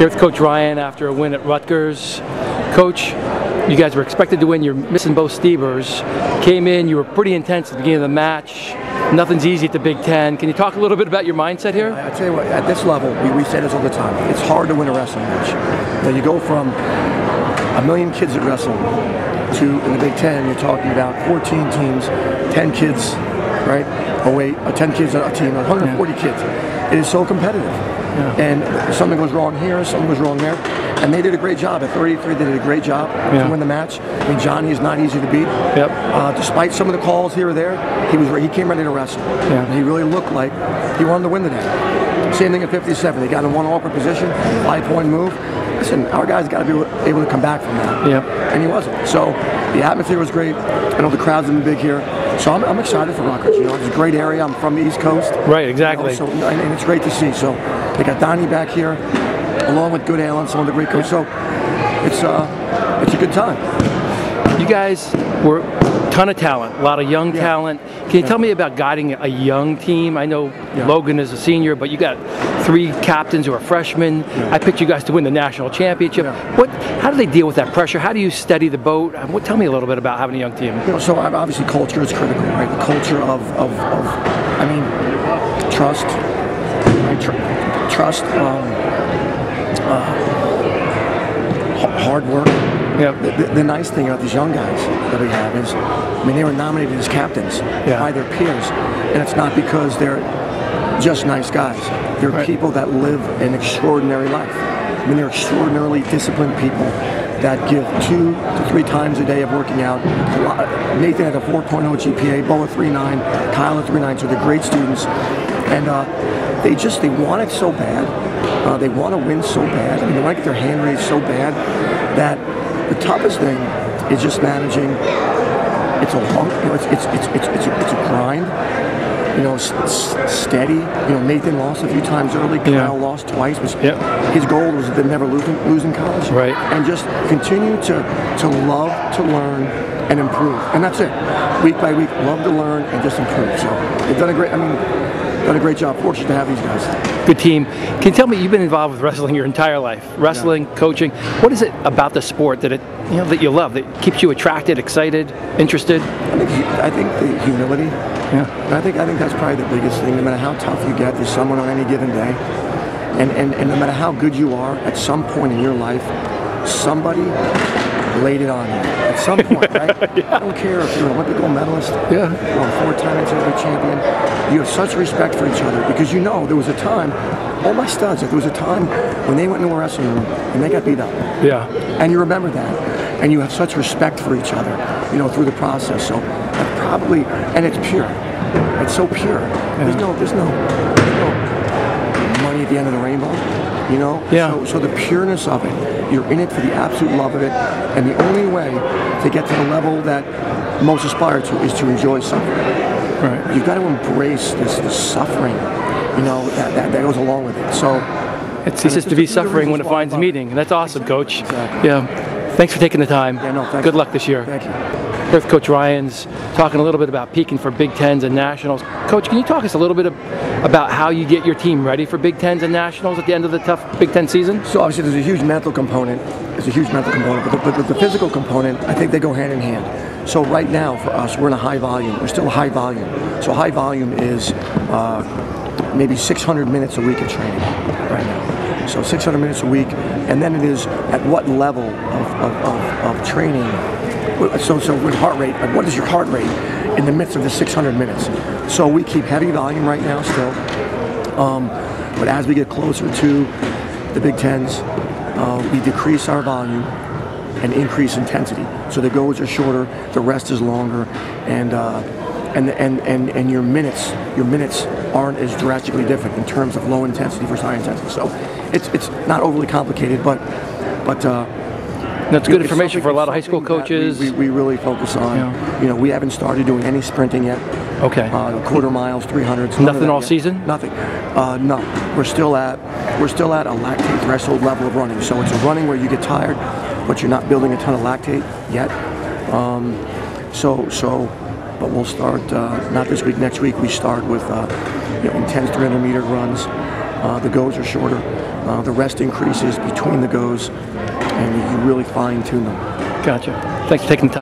Here with Coach Ryan after a win at Rutgers. Coach, you guys were expected to win. You're missing both Stevers. Came in, you were pretty intense at the beginning of the match. Nothing's easy at the Big Ten. Can you talk a little bit about your mindset here? I tell you what, at this level, we say this all the time. It's hard to win a wrestling match. Now, you go from 1 million kids that wrestle to, in the Big Ten, you're talking about 14 teams, 10 kids, right? 10 kids on a team, 140 kids. It is so competitive. Yeah. And something goes wrong here, something goes wrong there. And they did a great job. At 33, they did a great job to win the match. I mean, Johnny is not easy to beat. Yep. Despite some of the calls here or there, he came ready to wrestle. Yeah. And he really looked like he wanted to win the day. Same thing at 57. They got in one awkward position, 5-point move. Listen, our guys got to be able to come back from that. Yep. And he wasn't. So the atmosphere was great. I know the crowd's been big here. So I'm excited for Rutgers. You know, it's a great area. I'm from the East Coast. Right, exactly. You know, and it's great to see. So they got Donnie back here, along with Good Allen, some of the great coaches. So it's a good time. You guys were a ton of talent, a lot of young talent. Can you tell me about guiding a young team? I know Logan is a senior, but you got 3 captains who are freshmen. I picked you guys to win the national championship. How do they deal with that pressure? How do you steady the boat? Tell me a little bit about having a young team. You know, so obviously culture is critical, right? The culture of I mean, trust, right? Trust, hard work. Yep. The nice thing about these young guys that we have is, I mean, they were nominated as captains by their peers, and it's not because they're just nice guys. They're people that live an extraordinary life. I mean, they're extraordinarily disciplined people that give 2 to 3 times a day of working out. Nathan had a 4.0 GPA, Bo a 3.9, Kyle a 3.9, so they're great students. And they want it so bad. They want to win so bad. I mean, they want to get their hand raised so bad that the toughest thing is just managing. It's a long, you know, it's a grind. You know, steady. You know, Nathan lost a few times early. Kyle lost twice. His goal was to never lose in college. Right. And just continue to love to learn and improve. And that's it. Week by week, love to learn and just improve. So they've done a great job. Fortunate to have these guys. Good team. Can you tell me, you've been involved with wrestling your entire life, wrestling, coaching. What is it about the sport that that you love, that keeps you attracted, excited, interested? I think the humility. And I think that's probably the biggest thing. No matter how tough you get, there's someone on any given day, and no matter how good you are, at some point in your life, somebody laid it on you. At some point, right? I don't care if you're an Olympic gold medalist, or a 4-time NCAA champion. You have such respect for each other because you know there was a time. All my studs, there was a time when they went into a wrestling room and they got beat up. And you remember that, and you have such respect for each other, you know, through the process. So probably, and it's pure. It's so pure. There's no money at the end of the rainbow, you know. So the pureness of it, you're in it for the absolute love of it, and the only way to get to the level that most aspire to is to enjoy suffering. Right. You've got to embrace this suffering, you know, that goes along with it. So it ceases to be suffering when it finds meaning. And that's awesome, Coach. Exactly. Thanks for taking the time. Good luck this year. Thank you. With Coach Ryan's talking a little bit about peaking for Big Tens and Nationals. Coach, can you talk us a little bit about how you get your team ready for Big Tens and Nationals at the end of the tough Big Ten season? So obviously there's a huge mental component. But the physical component, I think they go hand in hand. So right now for us, we're in a high volume. We're still high volume. So high volume is maybe 600 minutes a week of training right now. So 600 minutes a week, and then it is at what level of training. So with heart rate, what is your heart rate in the midst of the 600 minutes? So we keep heavy volume right now still, but as we get closer to the Big Tens, we decrease our volume and increase intensity. So the goes are shorter, the rest is longer, and your minutes aren't as drastically different in terms of low intensity versus high intensity. So it's not overly complicated, but that's good information for a lot of high school coaches. We really focus on. You know, we haven't started doing any sprinting yet. Okay. Quarter miles, 300s. Nothing all season? Nothing. No. We're still at a lactate threshold level of running. So it's a running where you get tired, but you're not building a ton of lactate yet. But we'll start not this week. Next week we start with intense 300-meter runs. The goes are shorter. The rest increases between the goes, and you really fine-tune them. Gotcha. Thanks for taking the time.